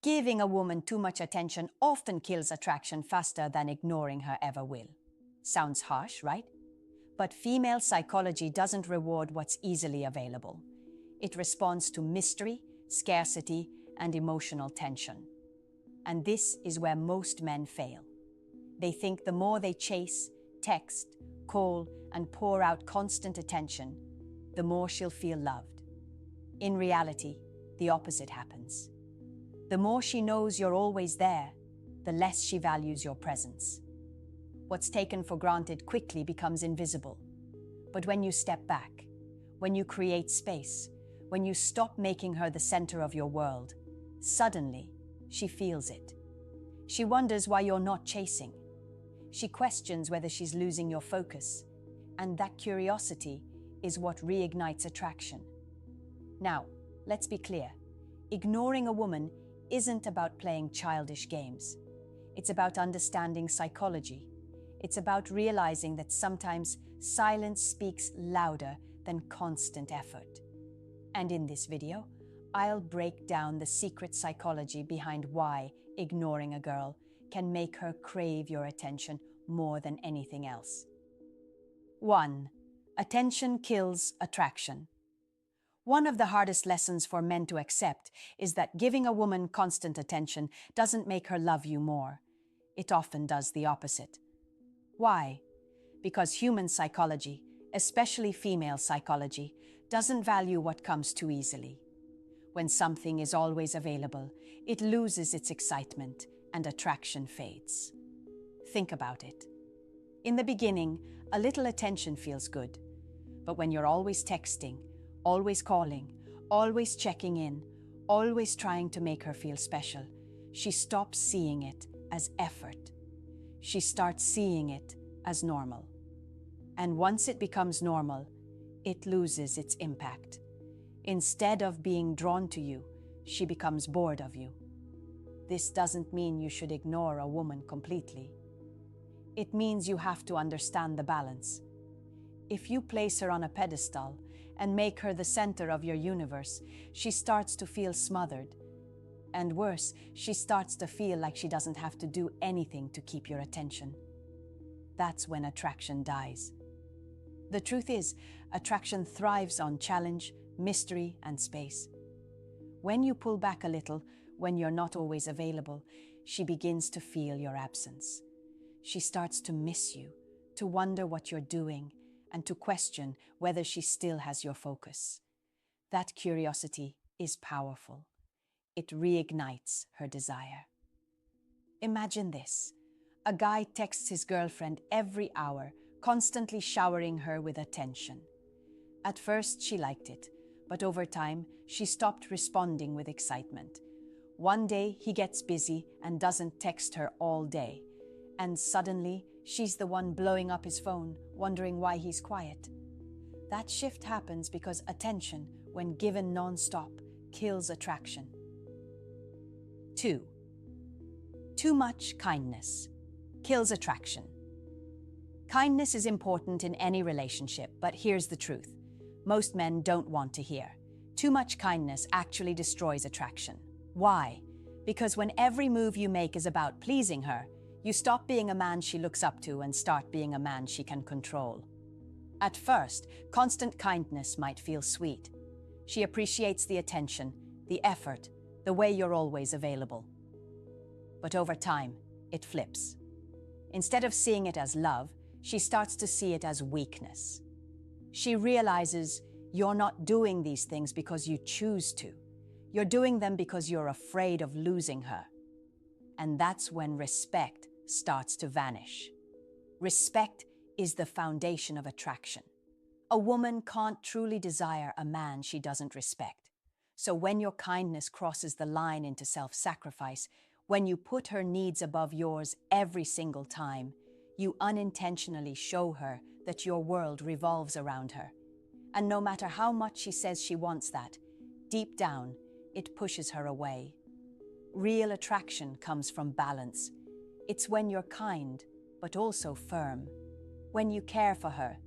Giving a woman too much attention often kills attraction faster than ignoring her ever will. Sounds harsh, right? But female psychology doesn't reward what's easily available. It responds to mystery, scarcity, and emotional tension. And this is where most men fail. They think the more they chase, text, call, and pour out constant attention, the more she'll feel loved. In reality, the opposite happens. The more she knows you're always there, the less she values your presence. What's taken for granted quickly becomes invisible. But when you step back, when you create space, when you stop making her the center of your world, suddenly she feels it. She wonders why you're not chasing. She questions whether she's losing your focus. And that curiosity is what reignites attraction. Now, let's be clear. Ignoring a woman isn't about playing childish games. It's about understanding psychology. It's about realizing that sometimes silence speaks louder than constant effort. And in this video, I'll break down the secret psychology behind why ignoring a girl can make her crave your attention more than anything else. 1. Attention kills attraction. One of the hardest lessons for men to accept is that giving a woman constant attention doesn't make her love you more. It often does the opposite. Why? Because human psychology, especially female psychology, doesn't value what comes too easily. When something is always available, it loses its excitement and attraction fades. Think about it. In the beginning, a little attention feels good. But when you're always texting, always calling, always checking in, always trying to make her feel special, she stops seeing it as effort. She starts seeing it as normal. And once it becomes normal, it loses its impact. Instead of being drawn to you, she becomes bored of you. This doesn't mean you should ignore a woman completely. It means you have to understand the balance. If you place her on a pedestal and make her the center of your universe, she starts to feel smothered. And worse, she starts to feel like she doesn't have to do anything to keep your attention. That's when attraction dies. The truth is, attraction thrives on challenge, mystery, and space. When you pull back a little, when you're not always available, she begins to feel your absence. She starts to miss you, to wonder what you're doing, and to question whether she still has your focus. That curiosity is powerful. It reignites her desire. Imagine this. A guy texts his girlfriend every hour, constantly showering her with attention. At first, she liked it, but over time, she stopped responding with excitement. One day, he gets busy and doesn't text her all day. And suddenly, she's the one blowing up his phone, wondering why he's quiet. That shift happens because attention, when given non-stop, kills attraction. 2. Too much kindness kills attraction. Kindness is important in any relationship, but here's the truth. Most men don't want to hear. Too much kindness actually destroys attraction. Why? Because when every move you make is about pleasing her, you stop being a man she looks up to and start being a man she can control. At first, constant kindness might feel sweet. She appreciates the attention, the effort, the way you're always available. But over time, it flips. Instead of seeing it as love, she starts to see it as weakness. She realizes you're not doing these things because you choose to. You're doing them because you're afraid of losing her. And that's when respect starts to vanish. Respect is the foundation of attraction. A woman can't truly desire a man she doesn't respect. So when your kindness crosses the line into self-sacrifice, when you put her needs above yours every single time, you unintentionally show her that your world revolves around her. And no matter how much she says she wants that, deep down, it pushes her away. Real attraction comes from balance. It's when you're kind, but also firm. When you care for her,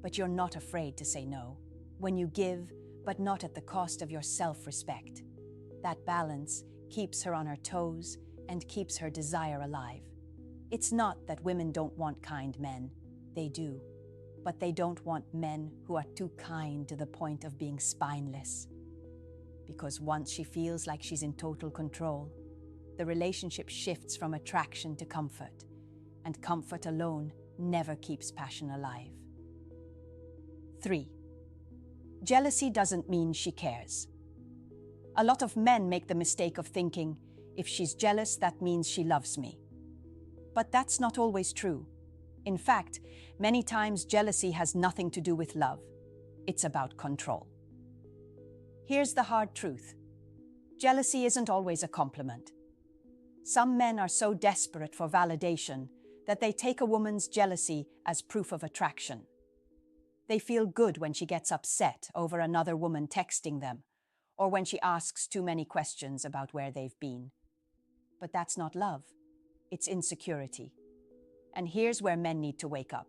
but you're not afraid to say no. When you give, but not at the cost of your self-respect. That balance keeps her on her toes, and keeps her desire alive. It's not that women don't want kind men. They do. But they don't want men who are too kind to the point of being spineless. Because once she feels like she's in total control, the relationship shifts from attraction to comfort, and comfort alone never keeps passion alive. 3. Jealousy doesn't mean she cares. A lot of men make the mistake of thinking, if she's jealous, that means she loves me. But that's not always true. In fact, many times jealousy has nothing to do with love. It's about control. Here's the hard truth. Jealousy isn't always a compliment. Some men are so desperate for validation that they take a woman's jealousy as proof of attraction. They feel good when she gets upset over another woman texting them, or when she asks too many questions about where they've been. But that's not love. It's insecurity. And here's where men need to wake up.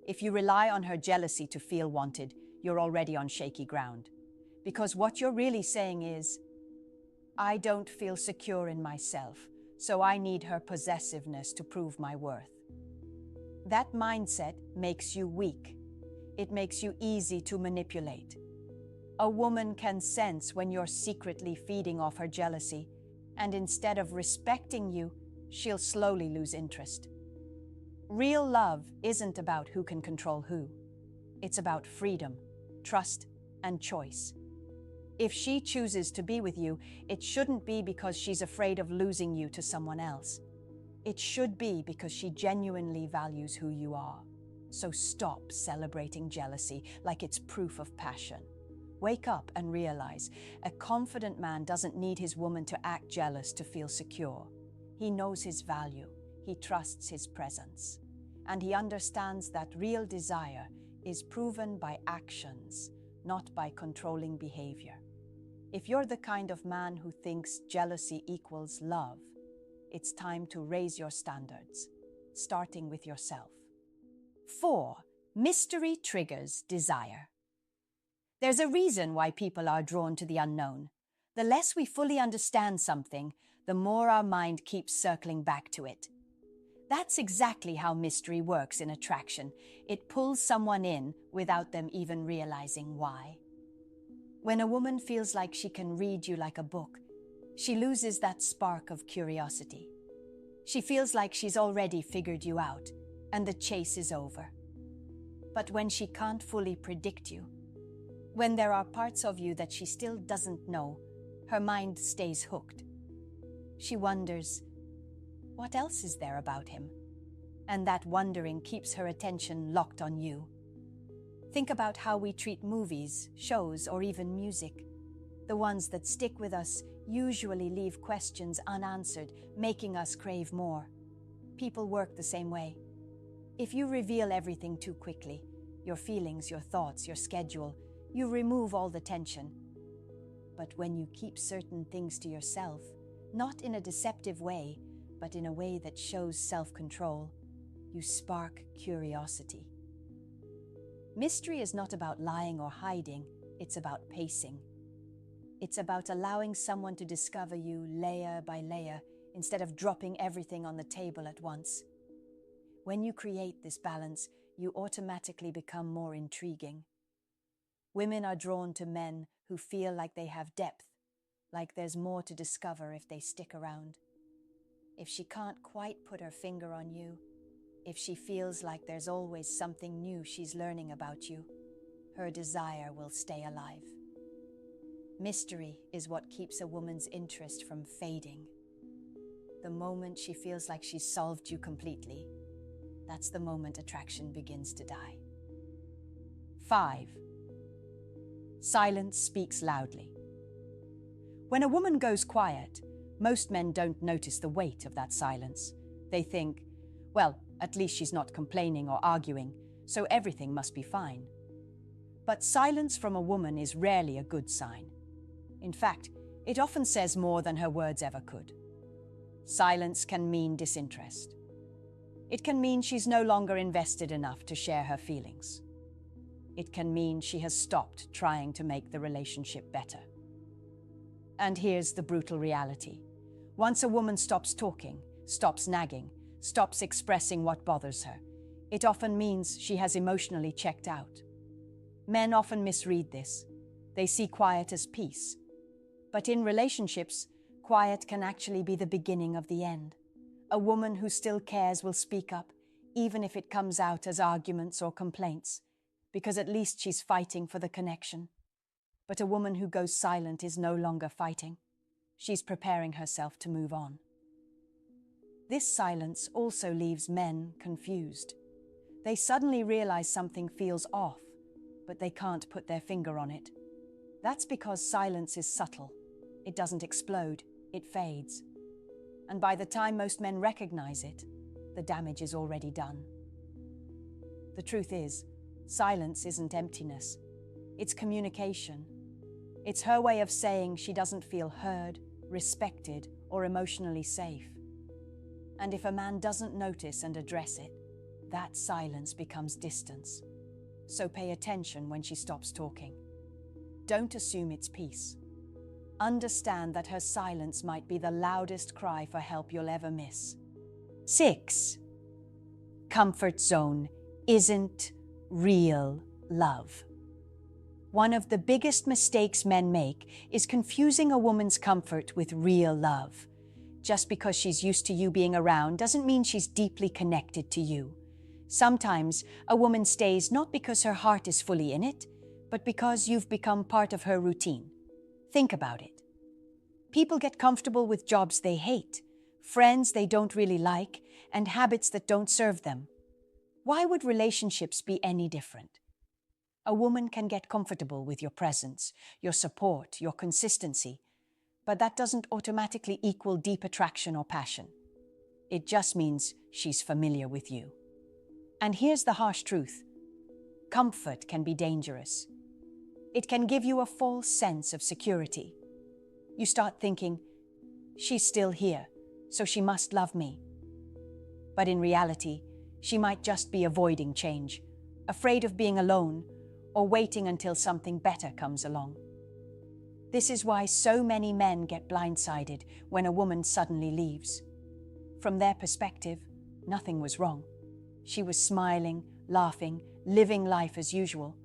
If you rely on her jealousy to feel wanted, you're already on shaky ground. Because what you're really saying is, I don't feel secure in myself, so I need her possessiveness to prove my worth. That mindset makes you weak. It makes you easy to manipulate. A woman can sense when you're secretly feeding off her jealousy, and instead of respecting you, she'll slowly lose interest. Real love isn't about who can control who. It's about freedom, trust, and choice. If she chooses to be with you, it shouldn't be because she's afraid of losing you to someone else. It should be because she genuinely values who you are. So stop celebrating jealousy like it's proof of passion. Wake up and realize a confident man doesn't need his woman to act jealous to feel secure. He knows his value, he trusts his presence, and he understands that real desire is proven by actions, not by controlling behavior. If you're the kind of man who thinks jealousy equals love, it's time to raise your standards, starting with yourself. 4. Mystery triggers desire. There's a reason why people are drawn to the unknown. The less we fully understand something, the more our mind keeps circling back to it. That's exactly how mystery works in attraction. It pulls someone in without them even realizing why. When a woman feels like she can read you like a book, she loses that spark of curiosity. She feels like she's already figured you out, and the chase is over. But when she can't fully predict you, when there are parts of you that she still doesn't know, her mind stays hooked. She wonders, what else is there about him? And that wondering keeps her attention locked on you. Think about how we treat movies, shows, or even music. The ones that stick with us usually leave questions unanswered, making us crave more. People work the same way. If you reveal everything too quickly, your feelings, your thoughts, your schedule, you remove all the tension. But when you keep certain things to yourself, not in a deceptive way, but in a way that shows self-control, you spark curiosity. Mystery is not about lying or hiding, it's about pacing. It's about allowing someone to discover you layer by layer instead of dropping everything on the table at once. When you create this balance, you automatically become more intriguing. Women are drawn to men who feel like they have depth, like there's more to discover if they stick around. If she can't quite put her finger on you, if she feels like there's always something new she's learning about you, her desire will stay alive. Mystery is what keeps a woman's interest from fading. The moment she feels like she's solved you completely, that's the moment attraction begins to die. 5. Silence speaks loudly. When a woman goes quiet, most men don't notice the weight of that silence. They think, well, at least she's not complaining or arguing, so everything must be fine. But silence from a woman is rarely a good sign. In fact, it often says more than her words ever could. Silence can mean disinterest. It can mean she's no longer invested enough to share her feelings. It can mean she has stopped trying to make the relationship better. And here's the brutal reality. Once a woman stops talking, stops nagging, stops expressing what bothers her, it often means she has emotionally checked out. Men often misread this. They see quiet as peace. But in relationships, quiet can actually be the beginning of the end. A woman who still cares will speak up, even if it comes out as arguments or complaints, because at least she's fighting for the connection. But a woman who goes silent is no longer fighting. She's preparing herself to move on. This silence also leaves men confused. They suddenly realize something feels off, but they can't put their finger on it. That's because silence is subtle. It doesn't explode, it fades. And by the time most men recognize it, the damage is already done. The truth is, silence isn't emptiness. It's communication. It's her way of saying she doesn't feel heard, respected, or emotionally safe. And if a man doesn't notice and address it, that silence becomes distance. So pay attention when she stops talking. Don't assume it's peace. Understand that her silence might be the loudest cry for help you'll ever miss. 6. Comfort zone isn't real love. One of the biggest mistakes men make is confusing a woman's comfort with real love. Just because she's used to you being around doesn't mean she's deeply connected to you. Sometimes a woman stays not because her heart is fully in it, but because you've become part of her routine. Think about it. People get comfortable with jobs they hate, friends they don't really like, and habits that don't serve them. Why would relationships be any different? A woman can get comfortable with your presence, your support, your consistency, but that doesn't automatically equal deep attraction or passion. It just means she's familiar with you. And here's the harsh truth. Comfort can be dangerous. It can give you a false sense of security. You start thinking, she's still here, so she must love me. But in reality, she might just be avoiding change, afraid of being alone, or waiting until something better comes along. This is why so many men get blindsided when a woman suddenly leaves. From their perspective, nothing was wrong. She was smiling, laughing, living life as usual.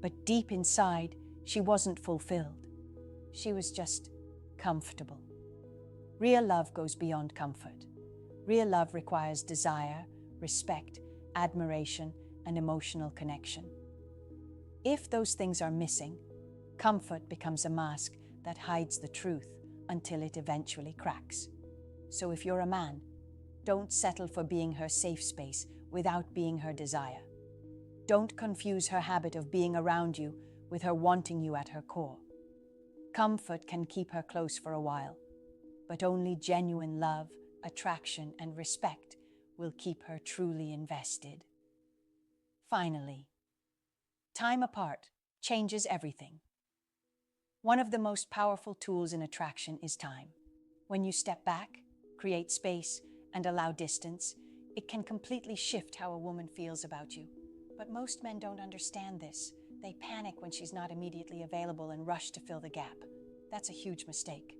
But deep inside, she wasn't fulfilled. She was just comfortable. Real love goes beyond comfort. Real love requires desire, respect, admiration, and emotional connection. If those things are missing, comfort becomes a mask that hides the truth until it eventually cracks. So if you're a man, don't settle for being her safe space without being her desire. Don't confuse her habit of being around you with her wanting you at her core. Comfort can keep her close for a while, but only genuine love, attraction, and respect will keep her truly invested. Finally, time apart changes everything. One of the most powerful tools in attraction is time. When you step back, create space, and allow distance, it can completely shift how a woman feels about you. But most men don't understand this. They panic when she's not immediately available and rush to fill the gap. That's a huge mistake.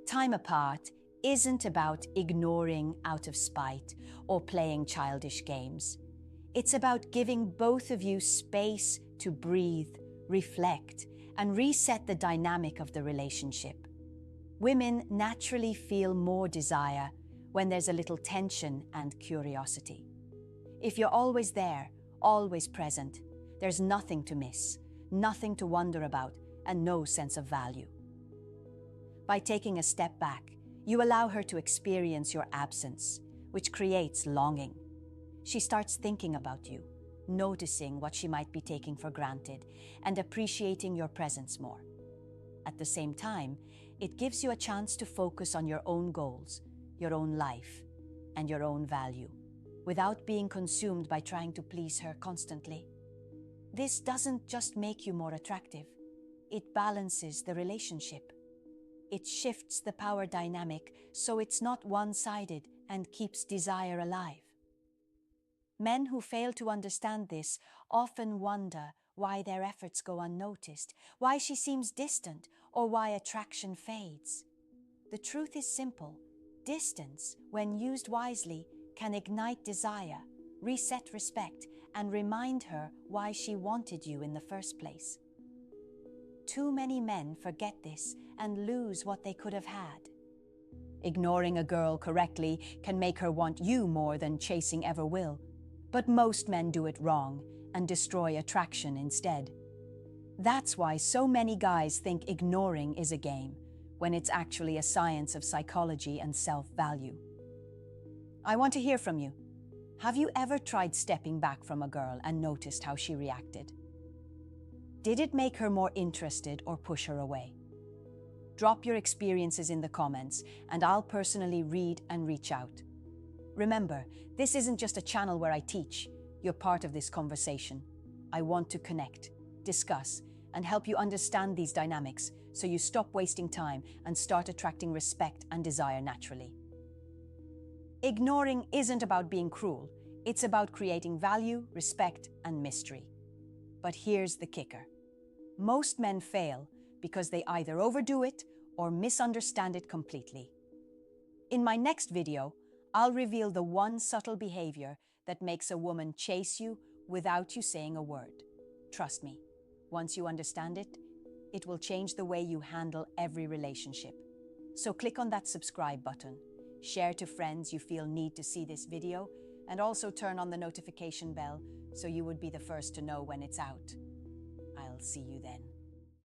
Time apart isn't about ignoring out of spite or playing childish games. It's about giving both of you space to breathe, reflect, and reset the dynamic of the relationship. Women naturally feel more desire when there's a little tension and curiosity. If you're always there, always present, there's nothing to miss, nothing to wonder about, and no sense of value. By taking a step back, you allow her to experience your absence, which creates longing. She starts thinking about you, noticing what she might be taking for granted, and appreciating your presence more. At the same time, it gives you a chance to focus on your own goals, your own life, and your own value, without being consumed by trying to please her constantly. This doesn't just make you more attractive, it balances the relationship. It shifts the power dynamic so it's not one-sided and keeps desire alive. Men who fail to understand this often wonder why their efforts go unnoticed, why she seems distant, or why attraction fades. The truth is simple. Distance, when used wisely, can ignite desire, reset respect, and remind her why she wanted you in the first place. Too many men forget this and lose what they could have had. Ignoring a girl correctly can make her want you more than chasing ever will, but most men do it wrong and destroy attraction instead. That's why so many guys think ignoring is a game, when it's actually a science of psychology and self-value. I want to hear from you. Have you ever tried stepping back from a girl and noticed how she reacted? Did it make her more interested or push her away? Drop your experiences in the comments, and I'll personally read and reach out. Remember, this isn't just a channel where I teach. You're part of this conversation. I want to connect, discuss, and help you understand these dynamics so you stop wasting time and start attracting respect and desire naturally. Ignoring isn't about being cruel. It's about creating value, respect, and mystery. But here's the kicker. Most men fail because they either overdo it or misunderstand it completely. In my next video, I'll reveal the one subtle behavior that makes a woman chase you without you saying a word. Trust me, once you understand it, it will change the way you handle every relationship. So click on that subscribe button, share to friends you feel need to see this video, and also turn on the notification bell so you would be the first to know when it's out. I'll see you then.